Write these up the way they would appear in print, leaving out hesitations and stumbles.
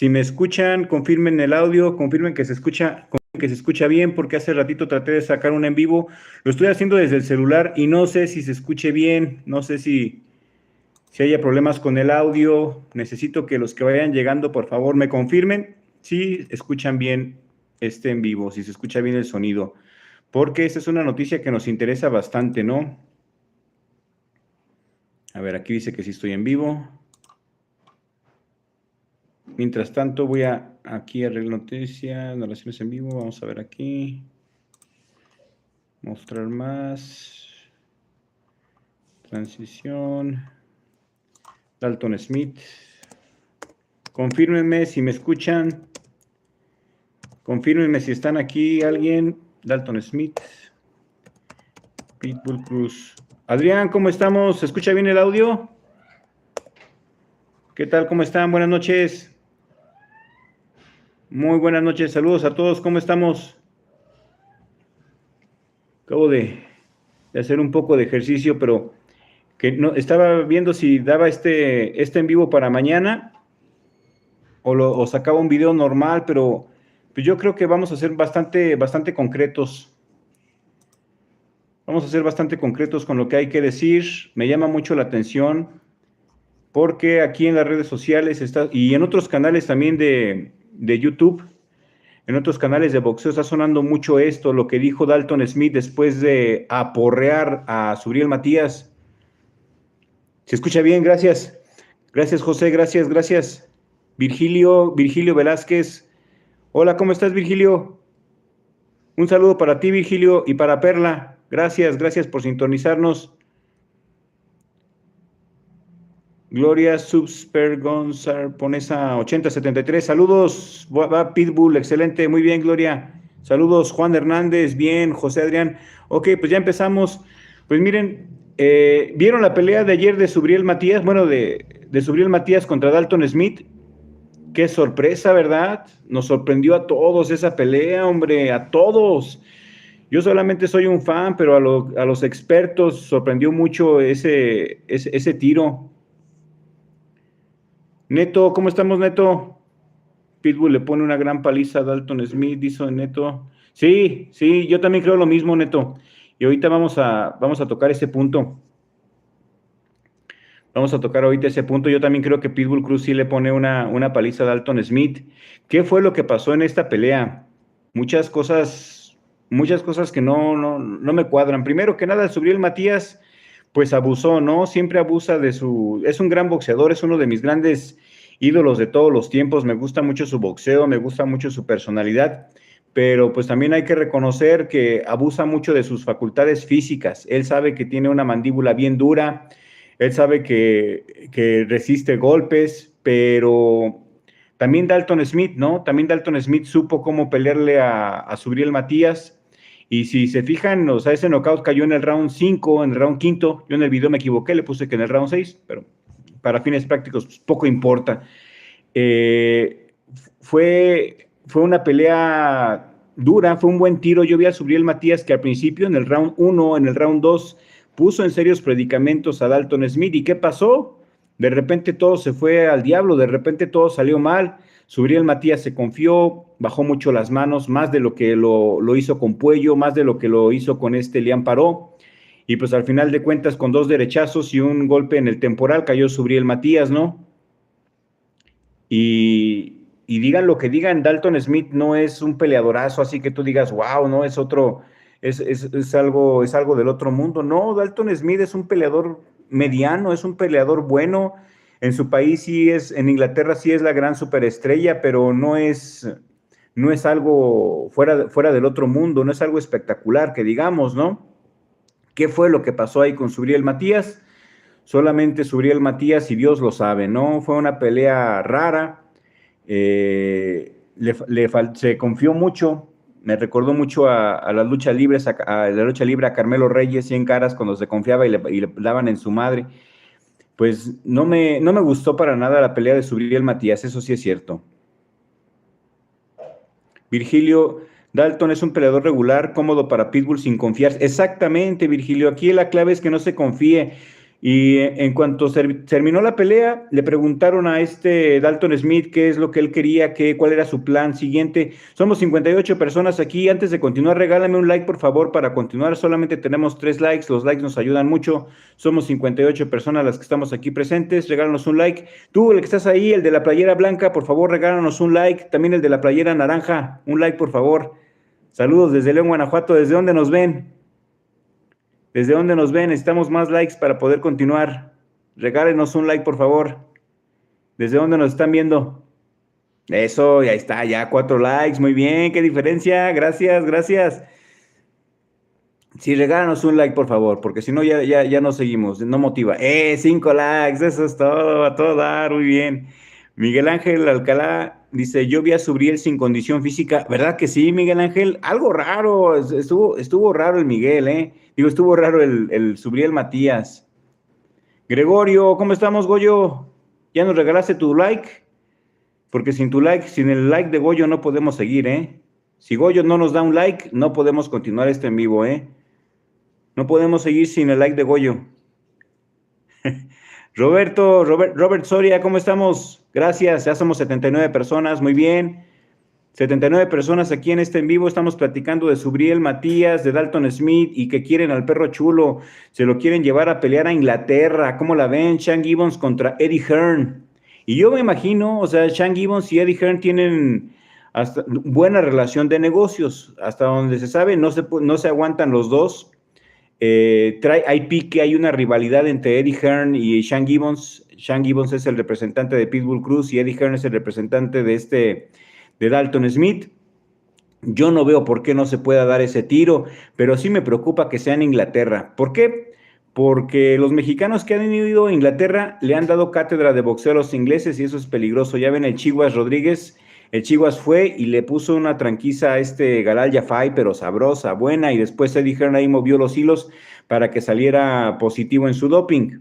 Si me escuchan, confirmen el audio, confirmen que se escucha bien, porque hace ratito traté de sacar un en vivo. Lo estoy haciendo desde el celular y no sé si se escuche bien, no sé si haya problemas con el audio. Necesito que los que vayan llegando, por favor, me confirmen si escuchan bien este en vivo, si se escucha bien el sonido, porque esta es una noticia que nos interesa bastante, ¿no? A ver, aquí dice que sí estoy en vivo. Mientras tanto, voy aquí a arreglar noticias, narraciones en vivo. Vamos a ver aquí. Mostrar más. Transición. Dalton Smith. Confírmenme si me escuchan. Confírmenme si están aquí alguien. Dalton Smith. Pitbull Cruz. Adrián, ¿cómo estamos? ¿Se escucha bien el audio? ¿Qué tal? ¿Cómo están? Buenas noches. Muy buenas noches. Saludos a todos. ¿Cómo estamos? Acabo de hacer un poco de ejercicio, pero que no, estaba viendo si daba este en vivo para mañana o sacaba un video normal, pero pues yo creo que vamos a ser bastante concretos. Vamos a ser bastante concretos con lo que hay que decir. Me llama mucho la atención porque aquí en las redes sociales y en otros canales también de YouTube, en otros canales de boxeo está sonando mucho esto, lo que dijo Dalton Smith después de aporrear a Subriel Matías. Se escucha bien, gracias. Gracias, José, gracias. Virgilio Velázquez. Hola, ¿cómo estás, Virgilio? Un saludo para ti, Virgilio, y para Perla. Gracias por sintonizarnos. Gloria Subsper Gonzar Ponesa 8073. Saludos, va Pitbull, excelente, muy bien, Gloria. Saludos, Juan Hernández, bien, José Adrián. Ok, pues ya empezamos. Pues miren, ¿vieron la pelea de ayer de Subriel Matías? Bueno, de Subriel Matías contra Dalton Smith. Qué sorpresa, ¿verdad? Nos sorprendió a todos esa pelea, hombre, a todos. Yo solamente soy un fan, pero a los expertos sorprendió mucho ese tiro. Neto, ¿cómo estamos, Neto? Pitbull le pone una gran paliza a Dalton Smith, dice Neto. Sí, yo también creo lo mismo, Neto. Y ahorita vamos a tocar ese punto. Vamos a tocar ahorita ese punto. Yo también creo que Pitbull Cruz sí le pone una paliza a Dalton Smith. ¿Qué fue lo que pasó en esta pelea? Muchas cosas que no me cuadran. Primero que nada, Subriel Matías, pues abusó, ¿no? Siempre abusa es un gran boxeador, es uno de mis grandes ídolos de todos los tiempos. Me gusta mucho su boxeo, me gusta mucho su personalidad, pero pues también hay que reconocer que abusa mucho de sus facultades físicas. Él sabe que tiene una mandíbula bien dura, él sabe que resiste golpes, pero también Dalton Smith, ¿no? También Dalton Smith supo cómo pelearle a Subriel Matías. Y si se fijan, o sea, ese knockout cayó en el round 5, en el round quinto. Yo en el video me equivoqué, le puse que en el round 6, pero para fines prácticos pues, poco importa. Fue una pelea dura, fue un buen tiro. Yo vi a Subriel Matías que al principio, en el round 1, en el round 2, puso en serios predicamentos a Dalton Smith. ¿Y qué pasó? De repente todo se fue al diablo, de repente todo salió mal. Subriel Matías se confió, bajó mucho las manos, más de lo que lo hizo con Puello, más de lo que lo hizo con Liam Paró. Y pues al final de cuentas, con 2 derechazos y un golpe en el temporal, cayó Subriel Matías, ¿no? Y digan lo que digan, Dalton Smith no es un peleadorazo, así que tú digas, wow, no, es otro, es algo del otro mundo. No, Dalton Smith es un peleador mediano, es un peleador bueno. En su país en Inglaterra sí es la gran superestrella, pero no es algo fuera del otro mundo, no es algo espectacular, que digamos, ¿no? ¿Qué fue lo que pasó ahí con Subriel Matías? Solamente Subriel Matías y Dios lo sabe, ¿no? Fue una pelea rara, se confió mucho, me recordó mucho a las luchas libres, a la lucha libre a Carmelo Reyes, 100 caras, cuando se confiaba y le daban en su madre. Pues no me gustó para nada la pelea de Subriel Matías, eso sí es cierto. Virgilio, Dalton es un peleador regular, cómodo para Pitbull sin confiar. Exactamente, Virgilio, aquí la clave es que no se confíe. Y en cuanto terminó la pelea, le preguntaron a este Dalton Smith qué es lo que él quería, cuál era su plan siguiente. Somos 58 personas aquí. Antes de continuar, regálame un like, por favor, para continuar. Solamente tenemos 3 likes. Los likes nos ayudan mucho. Somos 58 personas las que estamos aquí presentes. Regálanos un like. Tú, el que estás ahí, el de la playera blanca, por favor, regálanos un like. También el de la playera naranja, un like, por favor. Saludos desde León, Guanajuato. ¿Desde dónde nos ven? ¿Desde dónde nos ven? Necesitamos más likes para poder continuar. Regálenos un like, por favor. ¿Desde dónde nos están viendo? Eso, ya está, ya 4 likes. Muy bien, qué diferencia. Gracias, gracias. Sí, regálanos un like, por favor, porque si no, ya no seguimos. No motiva. 5 likes, eso es todo, a todo dar, muy bien. Miguel Ángel Alcalá dice: yo vi a Subriel sin condición física. ¿Verdad que sí, Miguel Ángel? Algo raro, estuvo raro el Miguel, ¿eh? Digo, estuvo raro el Subriel Matías. Gregorio, ¿cómo estamos, Goyo? ¿Ya nos regalaste tu like? Porque sin tu like, sin el like de Goyo no podemos seguir, ¿eh? Si Goyo no nos da un like, no podemos continuar este en vivo, ¿eh? No podemos seguir sin el like de Goyo. Robert Soria, ¿cómo estamos? Gracias, ya somos 79 personas, muy bien. 79 personas aquí en este en vivo. Estamos platicando de Subriel Matías, de Dalton Smith y que quieren al perro chulo. Se lo quieren llevar a pelear a Inglaterra. ¿Cómo la ven? Sean Gibbons contra Eddie Hearn. Y yo me imagino, o sea, Sean Gibbons y Eddie Hearn tienen hasta buena relación de negocios. Hasta donde se sabe, no se aguantan los dos. Hay pique, hay una rivalidad entre Eddie Hearn y Sean Gibbons. Sean Gibbons es el representante de Pitbull Cruz y Eddie Hearn es el representante de Dalton Smith. Yo no veo por qué no se pueda dar ese tiro, pero sí me preocupa que sea en Inglaterra. ¿Por qué? Porque los mexicanos que han ido a Inglaterra le han dado cátedra de boxeo a los ingleses y eso es peligroso. Ya ven el Chiguas Rodríguez, el Chiguas fue y le puso una tranquiza a este Galal Yafai, pero sabrosa, buena, y después Eddie Hearn ahí movió los hilos para que saliera positivo en su doping.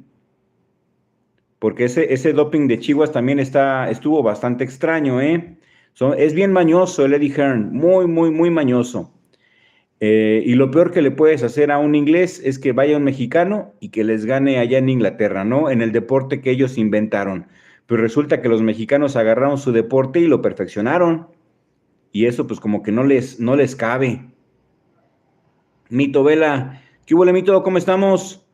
Porque ese doping de Chiguas también estuvo bastante extraño, ¿eh? Es bien mañoso el Eddie Hearn, muy, muy, muy mañoso. Y lo peor que le puedes hacer a un inglés es que vaya un mexicano y que les gane allá en Inglaterra, ¿no? En el deporte que ellos inventaron. Pero resulta que los mexicanos agarraron su deporte y lo perfeccionaron. Y eso pues como que no les cabe. Mito Vela, ¿qué hubo, Mito? ¿Cómo estamos?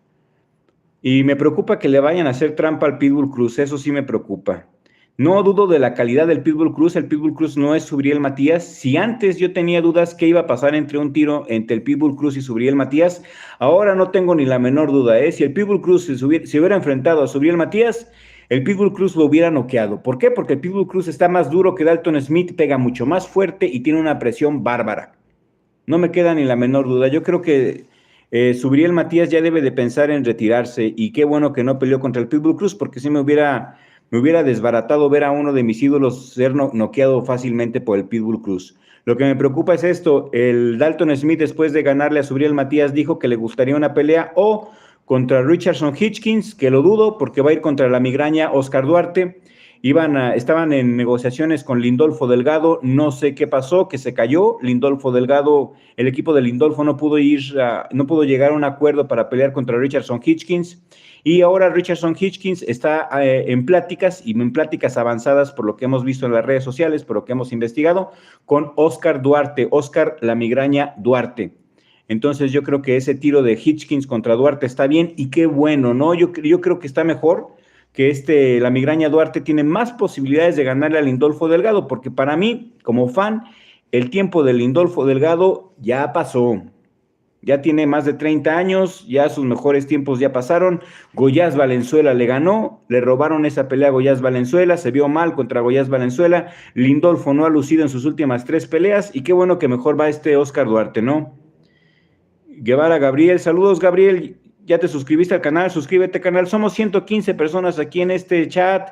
Y me preocupa que le vayan a hacer trampa al Pitbull Cruz, eso sí me preocupa. No dudo de la calidad del Pitbull Cruz, el Pitbull Cruz no es Subriel Matías. Si antes yo tenía dudas qué iba a pasar entre un tiro entre el Pitbull Cruz y Subriel Matías, ahora no tengo ni la menor duda, ¿eh? Si el Pitbull Cruz se hubiera enfrentado a Subriel Matías, el Pitbull Cruz lo hubiera noqueado. ¿Por qué? Porque el Pitbull Cruz está más duro que Dalton Smith, pega mucho más fuerte y tiene una presión bárbara. No me queda ni la menor duda. Yo creo que Subriel Matías ya debe de pensar en retirarse y qué bueno que no peleó contra el Pitbull Cruz porque sí me hubiera desbaratado ver a uno de mis ídolos ser noqueado fácilmente por el Pitbull Cruz. Lo que me preocupa es esto, el Dalton Smith después de ganarle a Subriel Matías dijo que le gustaría una pelea o contra Richardson Hitchkins, que lo dudo porque va a ir contra la migraña Oscar Duarte. Estaban en negociaciones con Lindolfo Delgado, no sé qué pasó, que se cayó. Lindolfo Delgado, el equipo de Lindolfo no pudo llegar a un acuerdo para pelear contra Richardson Hitchkins. Y ahora Richardson Hitchkins está en pláticas y en pláticas avanzadas por lo que hemos visto en las redes sociales, por lo que hemos investigado, con Oscar Duarte, Oscar la migraña Duarte. Entonces yo creo que ese tiro de Hitchkins contra Duarte está bien y qué bueno, ¿no? Yo creo que está mejor que la migraña Duarte tiene más posibilidades de ganarle a Lindolfo Delgado, porque para mí, como fan, el tiempo de Lindolfo Delgado ya pasó. Ya tiene más de 30 años, ya sus mejores tiempos ya pasaron. Goiás Valenzuela le ganó, le robaron esa pelea a Goiás Valenzuela, se vio mal contra Goiás Valenzuela. Lindolfo no ha lucido en sus últimas 3 peleas y qué bueno que mejor va Oscar Duarte, ¿no? Guevara Gabriel, saludos Gabriel. ¿Ya te suscribiste al canal? Suscríbete, canal. Somos 115 personas aquí en este chat.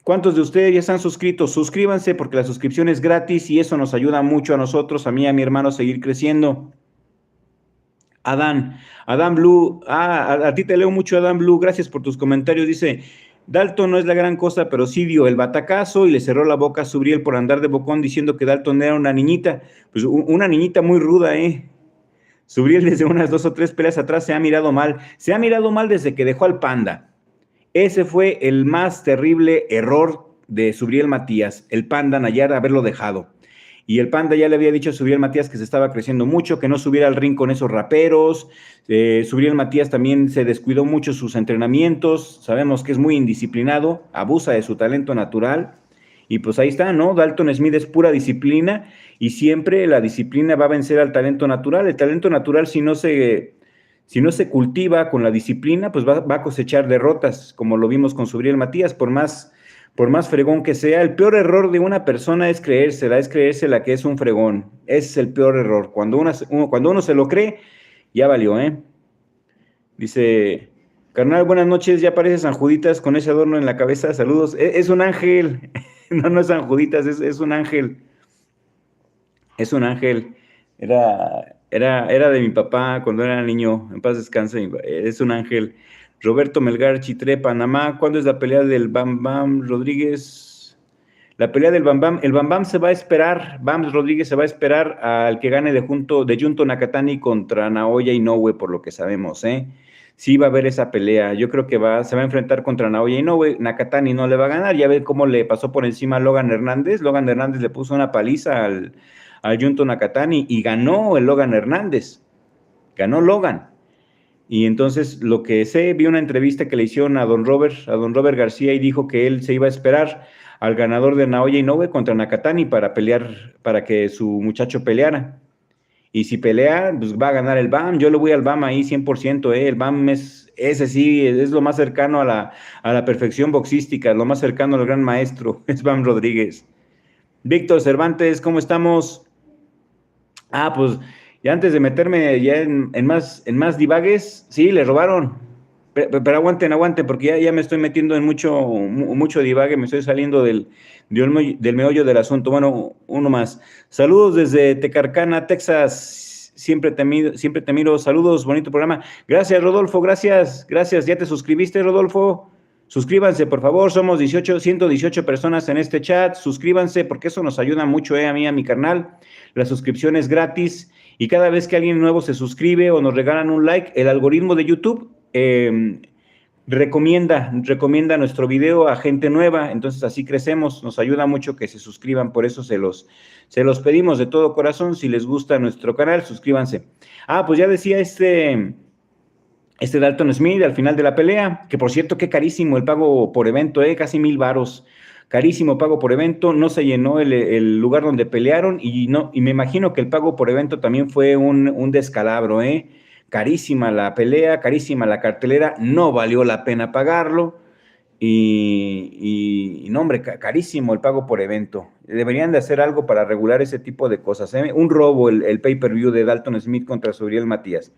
¿Cuántos de ustedes ya están suscritos? Suscríbanse porque la suscripción es gratis y eso nos ayuda mucho a nosotros, a mí y a mi hermano a seguir creciendo. Adán Blue, a ti te leo mucho, Adán Blue, gracias por tus comentarios. Dice, Dalton no es la gran cosa, pero sí dio el batacazo y le cerró la boca a Subriel por andar de bocón diciendo que Dalton era una niñita. Pues una niñita muy ruda, ¿eh? Subriel desde unas 2 o 3 peleas atrás se ha mirado mal. Se ha mirado mal desde que dejó al Panda. Ese fue el más terrible error de Subriel Matías, el Panda Nayar, haberlo dejado. Y el Panda ya le había dicho a Subriel Matías que se estaba creciendo mucho, que no subiera al ring con esos raperos. Subriel Matías también se descuidó mucho sus entrenamientos. Sabemos que es muy indisciplinado, abusa de su talento natural. Y pues ahí está, ¿no? Dalton Smith es pura disciplina y siempre la disciplina va a vencer al talento natural. El talento natural, si no se cultiva con la disciplina, pues va a cosechar derrotas, como lo vimos con Subriel Matías, por más fregón que sea. El peor error de una persona es creérsela que es un fregón. Ese es el peor error. Cuando uno se lo cree, ya valió, ¿eh? Dice, carnal, buenas noches, ya parece San Juditas con ese adorno en la cabeza, saludos. Es un ángel, no es San Juditas, es un ángel. Es un ángel. Era de mi papá cuando era niño, en paz descanse, es un ángel. Roberto Melgar, Chitré, Panamá, ¿cuándo es la pelea del Bam Bam Rodríguez? La pelea del Bam Bam, el Bam Bam se va a esperar, Bam Rodríguez se va a esperar al que gane de Junto Nakatani contra Naoya Inoue, por lo que sabemos, ¿eh? Sí va a haber esa pelea, yo creo que se va a enfrentar contra Naoya Inoue, Nakatani no le va a ganar, ya ven cómo le pasó por encima a Logan Hernández le puso una paliza al Junto Nakatani y ganó el Logan Hernández, ganó Logan. Y entonces lo que sé, vi una entrevista que le hicieron a don Robert García y dijo que él se iba a esperar al ganador de Naoya Inoue contra Nakatani para pelear, para que su muchacho peleara. Y si pelea, pues va a ganar el BAM. Yo le voy al BAM ahí 100%, ¿eh? El BAM ese sí, es lo más cercano a la perfección boxística, lo más cercano al gran maestro, es BAM Rodríguez. Víctor Cervantes, ¿cómo estamos? Pues ya antes de meterme ya en más divagues, sí, le robaron. Pero aguanten, porque ya me estoy metiendo en mucho divague, me estoy saliendo del meollo del asunto. Bueno, uno más. Saludos desde Tecarcana, Texas. Siempre te miro. Saludos, bonito programa. Gracias, Rodolfo, gracias. ¿Ya te suscribiste, Rodolfo? Suscríbanse, por favor. Somos 118 personas en este chat. Suscríbanse porque eso nos ayuda mucho, a mí, a mi canal. La suscripción es gratis y cada vez que alguien nuevo se suscribe o nos regalan un like, el algoritmo de YouTube recomienda nuestro video a gente nueva, entonces así crecemos, nos ayuda mucho que se suscriban, por eso se los pedimos de todo corazón. Si les gusta nuestro canal, suscríbanse. Pues ya decía este Dalton Smith al final de la pelea, que por cierto, qué carísimo el pago por evento, casi 1,000 varos. Carísimo pago por evento, no se llenó el lugar donde pelearon y me imagino que el pago por evento también fue un descalabro, carísima la pelea, carísima la cartelera, no valió la pena pagarlo y no, hombre, carísimo el pago por evento. Deberían de hacer algo para regular ese tipo de cosas, un robo el pay-per-view de Dalton Smith contra Subriel Matías.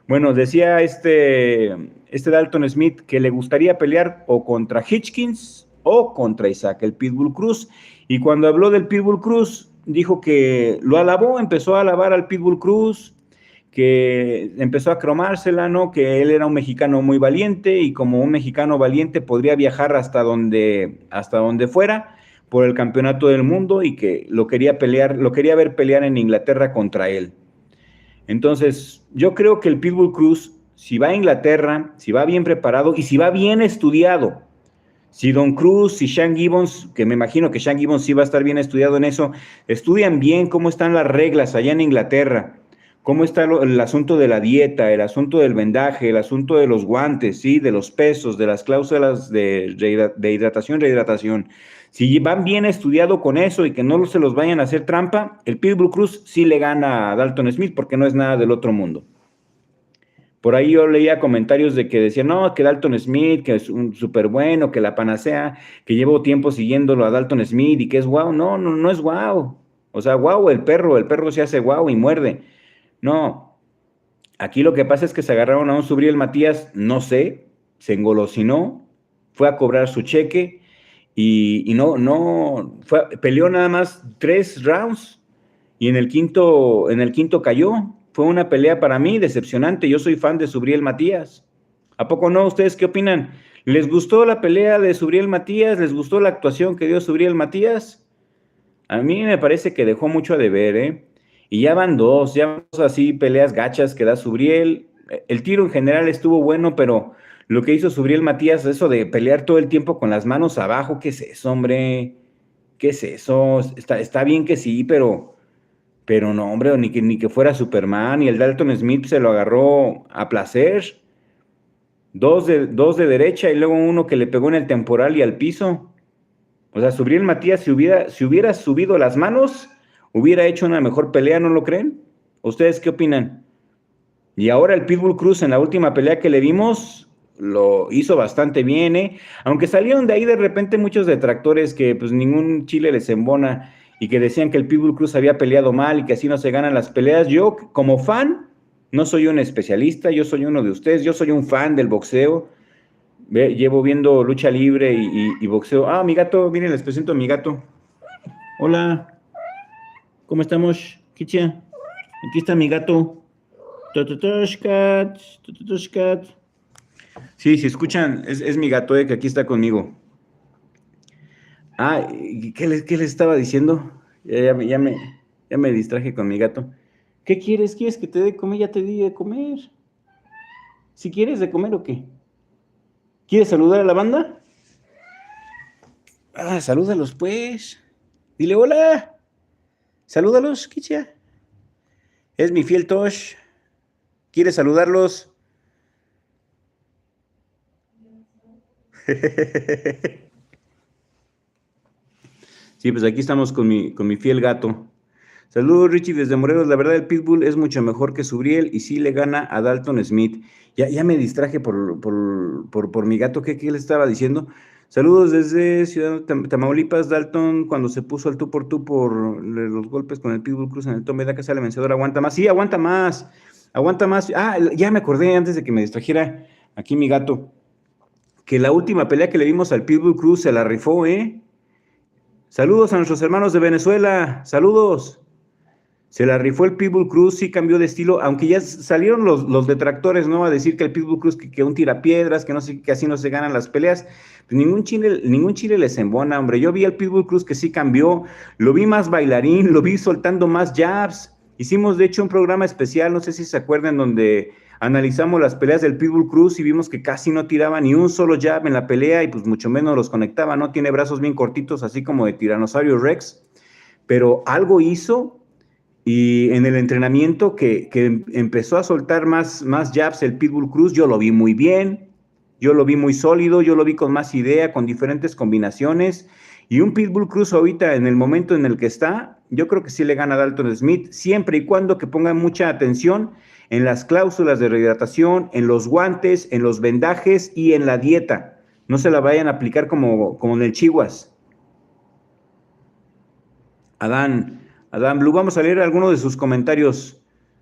Bueno, decía este Dalton Smith que le gustaría pelear o contra Hitchkins o contra Isaac, el Pitbull Cruz. Y cuando habló del Pitbull Cruz, dijo que lo alabó, empezó a alabar al Pitbull Cruz, que empezó a cromársela, ¿no? Que él era un mexicano muy valiente y como un mexicano valiente podría viajar hasta donde fuera por el campeonato del mundo y que lo quería ver pelear en Inglaterra contra él. Entonces, yo creo que el Pitbull Cruz, si va a Inglaterra, si va bien preparado y si va bien estudiado, si Don Cruz, si Sean Gibbons, que me imagino que Sean Gibbons sí va a estar bien estudiado en eso, estudian bien cómo están las reglas allá en Inglaterra, cómo está el asunto de la dieta, el asunto del vendaje, el asunto de los guantes, ¿sí? De los pesos, de las cláusulas de hidratación, rehidratación. Si van bien estudiado con eso y que no se los vayan a hacer trampa, el Pitbull Cruz sí le gana a Dalton Smith porque no es nada del otro mundo. Por ahí yo leía comentarios de que decían, no, que Dalton Smith, que es un súper bueno, que la panacea, que llevo tiempo siguiéndolo a Dalton Smith y que es guau. No es guau. O sea, guau, el perro se hace guau y muerde. No, aquí lo que pasa es que se agarraron a un Subriel Matías, no sé, se engolosinó, fue a cobrar su cheque y peleó nada más 3 rounds y en el quinto cayó. Fue una pelea para mí decepcionante. Yo soy fan de Subriel Matías. ¿A poco no? ¿Ustedes qué opinan? ¿Les gustó la pelea de Subriel Matías? ¿Les gustó la actuación que dio Subriel Matías? A mí me parece que dejó mucho a deber, Y ya van dos así peleas gachas que da Subriel. El tiro en general estuvo bueno, pero lo que hizo Subriel Matías, eso de pelear todo el tiempo con las manos abajo, ¿qué es eso, hombre? ¿Qué es eso? Está bien que sí, pero no, hombre, ni que fuera Superman, y el Dalton Smith se lo agarró a placer. Dos de derecha y luego uno que le pegó en el temporal y al piso. O sea, Subriel Matías, si hubiera subido las manos, hubiera hecho una mejor pelea, ¿no lo creen? ¿Ustedes qué opinan? Y ahora el Pitbull Cruz en la última pelea que le vimos lo hizo bastante bien, ¿eh? Aunque salieron de ahí de repente muchos detractores que pues ningún chile les embona y que decían que el Pitbull Cruz había peleado mal y que así no se ganan las peleas. Yo, como fan, no soy un especialista, yo soy uno de ustedes, yo soy un fan del boxeo. Llevo viendo lucha libre y boxeo. Ah, mi gato, miren, les presento a mi gato. Hola, ¿cómo estamos, Kichia? Aquí está mi gato. Tototoshkat, tototoshkat. Sí, si escuchan, es mi gato, que aquí está conmigo. Ah, ¿qué les estaba diciendo? Ya me distraje con mi gato. ¿Qué quieres? ¿Quieres que te dé de comer? Ya te di de comer. ¿Si quieres de comer o qué? ¿Quieres saludar a la banda? Ah, salúdalos pues. Dile hola. Salúdalos, Kichia. Es mi fiel Tosh. ¿Quieres saludarlos? Sí, pues aquí estamos con mi fiel gato. Saludos, Richie, desde Morelos. La verdad, el Pitbull es mucho mejor que Subriel y sí le gana a Dalton Smith. Ya me distraje por mi gato. ¿Qué le estaba diciendo? Saludos desde Ciudad Tamaulipas. Dalton, cuando se puso al tú por los golpes con el Pitbull Cruz en el tome, da que sale vencedor. Aguanta más. Sí, aguanta más. Aguanta más. Ah, ya me acordé antes de que me distrajera aquí mi gato, que la última pelea que le vimos al Pitbull Cruz se la rifó, ¿eh? Saludos a nuestros hermanos de Venezuela. Saludos. Se la rifó el Pitbull Cruz, sí cambió de estilo, aunque ya salieron los detractores, ¿no? A decir que el Pitbull Cruz que un tirapiedras, que no sé, que así no se ganan las peleas. Pues ningún chile les embona, hombre. Yo vi al Pitbull Cruz que sí cambió, lo vi más bailarín, lo vi soltando más jabs. Hicimos, de hecho, un programa especial, no sé si se acuerdan, donde analizamos las peleas del Pitbull Cruz y vimos que casi no tiraba ni un solo jab en la pelea y pues mucho menos los conectaba, ¿no? Tiene brazos bien cortitos, así como de Tiranosaurio Rex, pero algo hizo. Y en el entrenamiento que empezó a soltar más jabs el Pitbull Cruz, yo lo vi muy bien, yo lo vi muy sólido, yo lo vi con más idea, con diferentes combinaciones. Y un Pitbull Cruz ahorita, en el momento en el que está, yo creo que sí le gana a Dalton Smith, siempre y cuando que pongan mucha atención en las cláusulas de rehidratación, en los guantes, en los vendajes y en la dieta. No se la vayan a aplicar como en el Chihuas. Adán, Adán Blue, vamos a leer algunos de sus comentarios.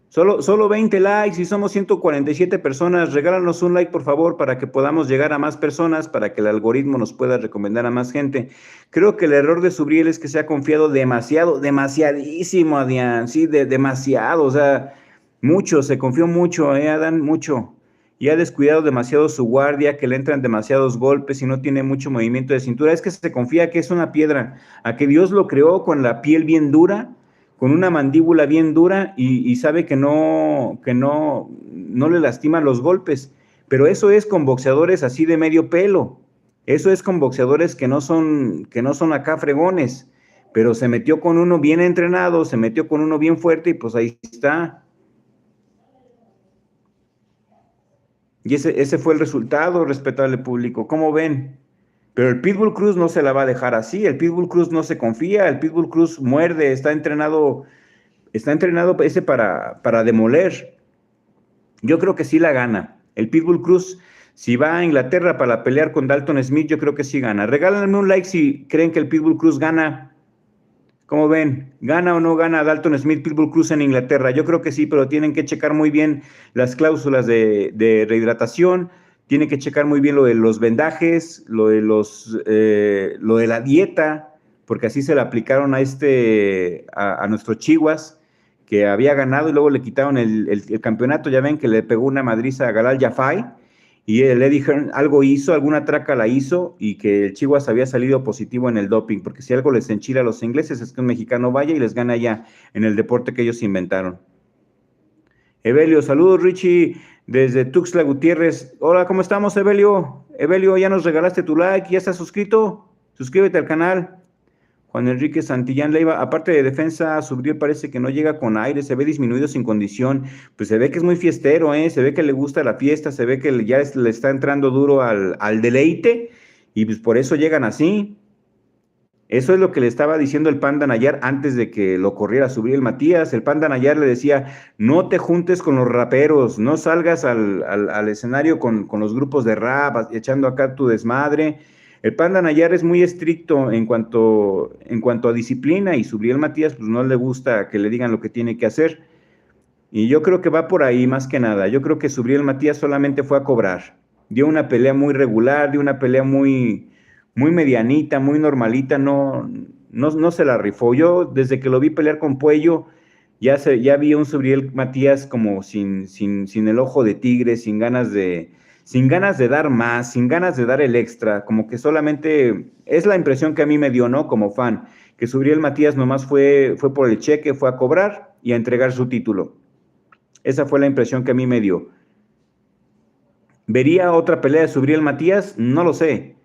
Solo 20 likes y somos 147 personas. Regálanos un like, por favor, para que podamos llegar a más personas, para que el algoritmo nos pueda recomendar a más gente. Creo que el error de Subriel es que se ha confiado demasiado, demasiadísimo, Adrián. Sí, demasiado. O sea, mucho, se confió mucho, Adán, mucho. Y ha descuidado demasiado su guardia, que le entran demasiados golpes y no tiene mucho movimiento de cintura. Es que se confía que es una piedra, a que Dios lo creó con la piel bien dura, con una mandíbula bien dura y sabe que no le lastiman los golpes. Pero eso es con boxeadores así de medio pelo. Eso es con boxeadores que no son acá fregones. Pero se metió con uno bien entrenado, se metió con uno bien fuerte y pues ahí está. Y ese fue el resultado, respetable público. ¿Cómo ven? Pero el Pitbull Cruz no se la va a dejar así. El Pitbull Cruz no se confía. El Pitbull Cruz muerde. Está entrenado ese para demoler. Yo creo que sí la gana. El Pitbull Cruz, si va a Inglaterra para pelear con Dalton Smith, yo creo que sí gana. Regálenme un like si creen que el Pitbull Cruz gana. ¿Cómo ven? ¿Gana o no gana Dalton Smith, Pitbull Cruz en Inglaterra? Yo creo que sí, pero tienen que checar muy bien las cláusulas de rehidratación, tienen que checar muy bien lo de los vendajes, lo de la dieta, porque así se le aplicaron a nuestro Chihuas, que había ganado y luego le quitaron el campeonato. Ya ven que le pegó una madriza a Galal Jafai y el Eddie Hearn algo hizo, alguna traca la hizo, y que el Chihuahua había salido positivo en el doping, porque si algo les enchila a los ingleses es que un mexicano vaya y les gana allá en el deporte que ellos inventaron. Evelio, saludos Richie, desde Tuxtla Gutiérrez. Hola, ¿cómo estamos, Evelio? Evelio, ya nos regalaste tu like, ¿ya estás suscrito? Suscríbete al canal. Juan Enrique Santillán Leiva, aparte de defensa, Subriel parece que no llega con aire, se ve disminuido sin condición, pues se ve que es muy fiestero, se ve que le gusta la fiesta, se ve que ya le está entrando duro al deleite, y pues por eso llegan así. Eso es lo que le estaba diciendo el Panda Nayar antes de que lo corriera Subriel Matías. El Panda Nayar le decía, no te juntes con los raperos, no salgas al escenario con los grupos de rap, echando acá tu desmadre. El Panda Nayar es muy estricto en cuanto a disciplina, y Subriel Matías pues no le gusta que le digan lo que tiene que hacer. Y yo creo que va por ahí más que nada. Yo creo que Subriel Matías solamente fue a cobrar. Dio una pelea muy regular, dio una pelea muy medianita, muy normalita, no se la rifó. Yo desde que lo vi pelear con Puello, ya vi a un Subriel Matías como sin el ojo de tigre, sin ganas de dar más, sin ganas de dar el extra, como que solamente es la impresión que a mí me dio, ¿no? Como fan, que Subriel Matías nomás fue por el cheque, fue a cobrar y a entregar su título. Esa fue la impresión que a mí me dio. ¿Vería otra pelea de Subriel Matías? No lo sé.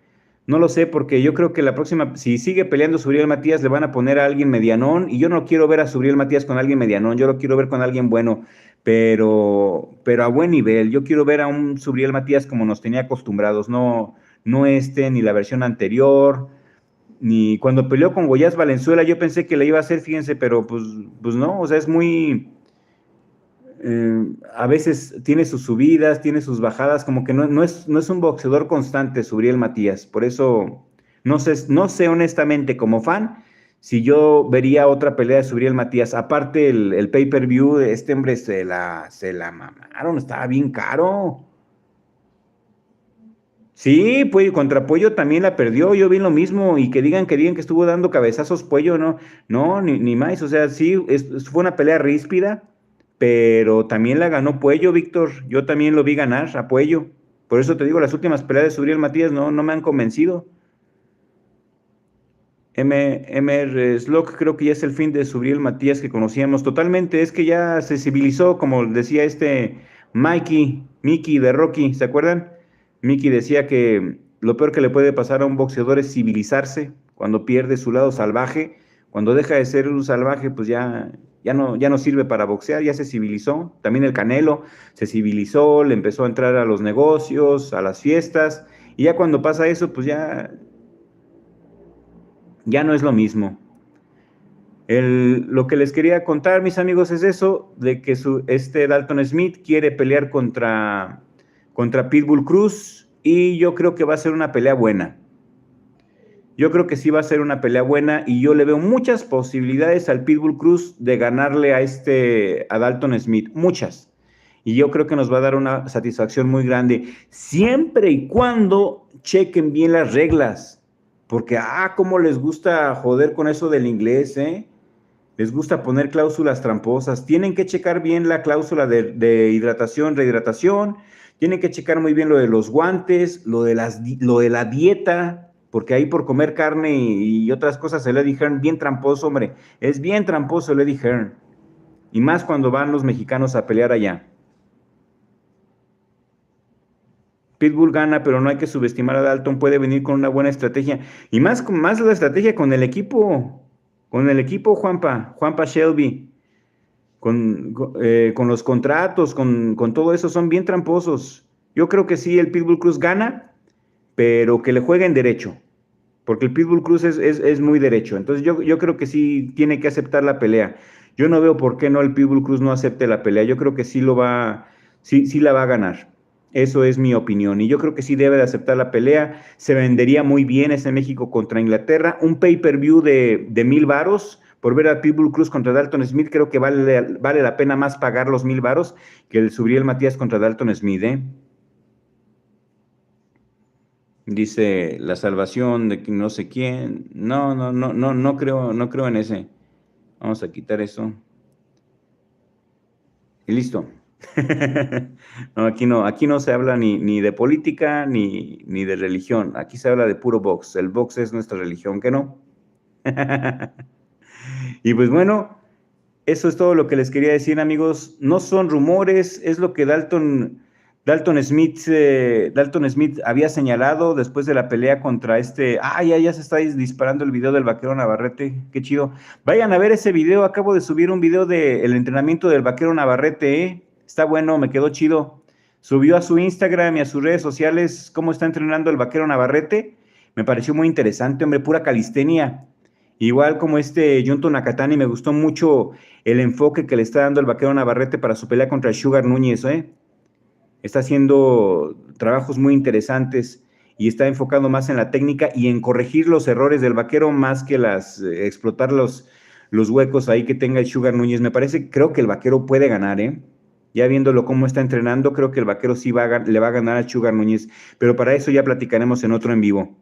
No lo sé porque yo creo que la próxima, si sigue peleando Subriel Matías, le van a poner a alguien medianón, y yo no quiero ver a Subriel Matías con alguien medianón, yo lo quiero ver con alguien bueno, pero a buen nivel. Yo quiero ver a un Subriel Matías como nos tenía acostumbrados, no ni la versión anterior, ni cuando peleó con Goiás Valenzuela, yo pensé que le iba a hacer, fíjense, pero pues no, o sea, es muy a veces tiene sus subidas, tiene sus bajadas, como que no es un boxeador constante, Subriel Matías. Por eso no sé honestamente como fan si yo vería otra pelea de Subriel Matías. Aparte el pay-per-view de este hombre se la mamaron, estaba bien caro. Sí, pues contra Puello también la perdió, yo vi lo mismo, y que digan que estuvo dando cabezazos Puello, no, ni más, o sea, sí, fue una pelea ríspida, pero también la ganó Puello, Víctor, yo también lo vi ganar a Puello, por eso te digo, las últimas peleas de Subriel Matías no me han convencido. MR Slock, creo que ya es el fin de Subriel Matías que conocíamos totalmente, es que ya se civilizó, como decía Mickey de Rocky, ¿se acuerdan? Mickey decía que lo peor que le puede pasar a un boxeador es civilizarse, cuando pierde su lado salvaje, cuando deja de ser un salvaje, pues ya no sirve para boxear, ya se civilizó. También el Canelo se civilizó, le empezó a entrar a los negocios, a las fiestas, y ya cuando pasa eso, pues ya no es lo mismo. Lo que les quería contar, mis amigos, es eso, de que Dalton Smith quiere pelear contra Pitbull Cruz, y yo creo que va a ser una pelea buena. Yo creo que sí va a ser una pelea buena, y yo le veo muchas posibilidades al Pitbull Cruz de ganarle a Dalton Smith, muchas. Y yo creo que nos va a dar una satisfacción muy grande, siempre y cuando chequen bien las reglas, porque, cómo les gusta joder con eso del inglés, ¿eh? Les gusta poner cláusulas tramposas. Tienen que checar bien la cláusula de hidratación, rehidratación. Tienen que checar muy bien lo de los guantes, lo de la dieta, porque ahí por comer carne y otras cosas el Eddie Hearn, bien tramposo, hombre. Es bien tramposo el Eddie Hearn. Y más cuando van los mexicanos a pelear allá. Pitbull gana, pero no hay que subestimar a Dalton, puede venir con una buena estrategia. Y más la estrategia con el equipo, Juanpa Shelby, con los contratos, con todo eso, son bien tramposos. Yo creo que sí, el Pitbull Cruz gana, pero que le jueguen derecho, porque el Pitbull Cruz es muy derecho. Entonces yo creo que sí tiene que aceptar la pelea. Yo no veo por qué no el Pitbull Cruz no acepte la pelea. Yo creo que sí la va a ganar. Eso es mi opinión. Y yo creo que sí debe de aceptar la pelea. Se vendería muy bien ese México contra Inglaterra. Un pay-per-view de 1,000 varos por ver a Pitbull Cruz contra Dalton Smith. Creo que vale la pena más pagar los 1,000 varos que el Subriel Matías contra Dalton Smith, ¿eh? Dice la salvación de que no sé quién. No creo en ese. Vamos a quitar eso. Y listo. No, aquí no se habla ni de política ni de religión. Aquí se habla de puro box. El box es nuestra religión, ¿qué no? Y pues bueno, eso es todo lo que les quería decir, amigos. No son rumores, es lo que Dalton Smith había señalado después de la pelea contra este. Ah, ya se está disparando el video del vaquero Navarrete. Qué chido. Vayan a ver ese video. Acabo de subir un video del entrenamiento del vaquero Navarrete, ¿eh? Está bueno, me quedó chido. Subió a su Instagram y a sus redes sociales cómo está entrenando el vaquero Navarrete. Me pareció muy interesante, hombre, pura calistenia. Igual como este Junto Nakatani, me gustó mucho el enfoque que le está dando el vaquero Navarrete para su pelea contra Sugar Núñez, ¿eh? Está haciendo trabajos muy interesantes y está enfocando más en la técnica y en corregir los errores del vaquero más que explotar los huecos ahí que tenga el Sugar Núñez. Creo que el vaquero puede ganar, ¿eh? Ya viéndolo cómo está entrenando, creo que el vaquero sí le va a ganar a Sugar Núñez, pero para eso ya platicaremos en otro en vivo.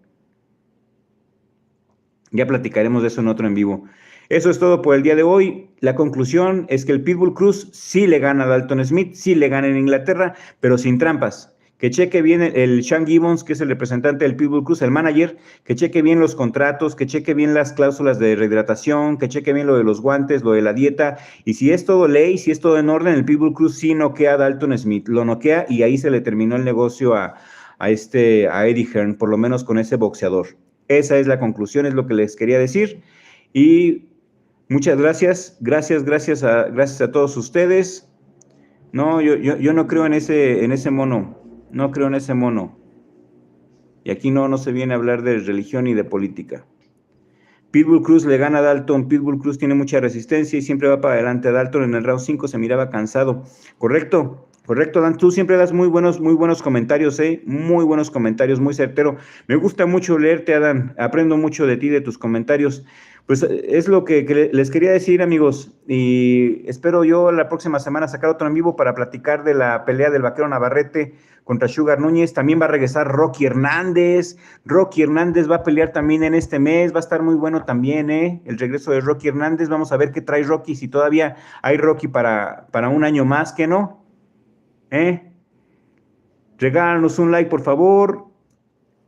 Ya platicaremos de eso en otro en vivo. Eso es todo por el día de hoy. La conclusión es que el Pitbull Cruz sí le gana a Dalton Smith, sí le gana en Inglaterra, pero sin trampas. Que cheque bien el Sean Gibbons, que es el representante del Pitbull Cruz, el manager, que cheque bien los contratos, que cheque bien las cláusulas de rehidratación, que cheque bien lo de los guantes, lo de la dieta. Y si es todo ley, si es todo en orden, el Pitbull Cruz sí noquea a Dalton Smith. Lo noquea y ahí se le terminó el negocio a Eddie Hearn, por lo menos con ese boxeador. Esa es la conclusión, es lo que les quería decir. Y muchas gracias, gracias a todos ustedes. No, yo no creo en ese mono, no creo en ese mono. Y aquí no se viene a hablar de religión ni de política. Pitbull Cruz le gana a Dalton. Pitbull Cruz tiene mucha resistencia y siempre va para adelante. Dalton en el round 5 se miraba cansado. Correcto, Dan. Tú siempre das muy buenos comentarios, ¿eh? Muy buenos comentarios, muy certero. Me gusta mucho leerte, Adán. Aprendo mucho de ti, de tus comentarios. Pues es lo que les quería decir, amigos. Y espero yo la próxima semana sacar otro en vivo para platicar de la pelea del vaquero Navarrete contra Sugar Núñez. También va a regresar Rocky Hernández. Rocky Hernández va a pelear también en este mes. Va a estar muy bueno también, ¿eh? El regreso de Rocky Hernández. Vamos a ver qué trae Rocky, si todavía hay Rocky para un año más, ¿que no? Regálanos un like, por favor.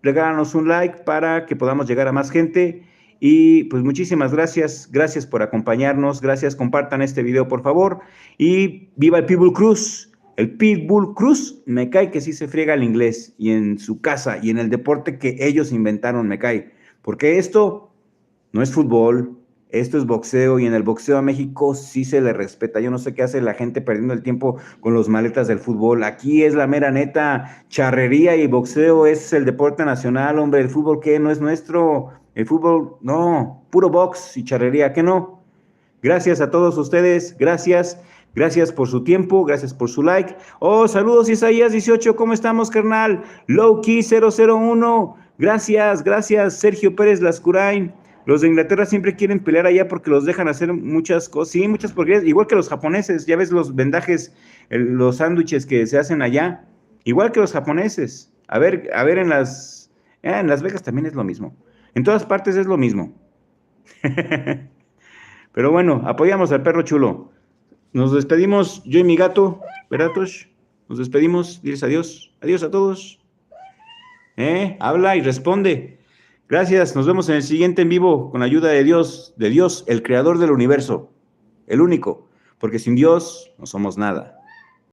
Regálanos un like para que podamos llegar a más gente. Y pues muchísimas gracias. Gracias por acompañarnos. Gracias. Compartan este video, por favor. Y viva el Pitbull Cruz. El Pitbull Cruz me cae que sí se friega el inglés. Y en su casa y en el deporte que ellos inventaron me cae. Porque esto no es fútbol. Esto es boxeo y en el boxeo a México sí se le respeta. Yo no sé qué hace la gente perdiendo el tiempo con los maletas del fútbol. Aquí es la mera neta, charrería y boxeo es el deporte nacional, hombre. ¿El fútbol qué? No es nuestro. El fútbol, no. Puro box y charrería, ¿qué no? Gracias a todos ustedes. Gracias por su tiempo, gracias por su like. Oh, saludos Isaías 18, ¿cómo estamos, carnal? Lowkey 001, gracias. Sergio Pérez Lascurain. Los de Inglaterra siempre quieren pelear allá porque los dejan hacer muchas cosas, sí, muchas porquerías, igual que los japoneses, ya ves los vendajes, los sándwiches que se hacen allá, igual que los japoneses. A ver en Las Vegas también es lo mismo, en todas partes es lo mismo. Pero bueno, apoyamos al perro chulo. Nos despedimos, yo y mi gato, ¿verdad, Tosh? Nos despedimos, diles adiós, adiós a todos. Habla y responde. Gracias, nos vemos en el siguiente en vivo con la ayuda de Dios, el creador del universo, el único, porque sin Dios no somos nada.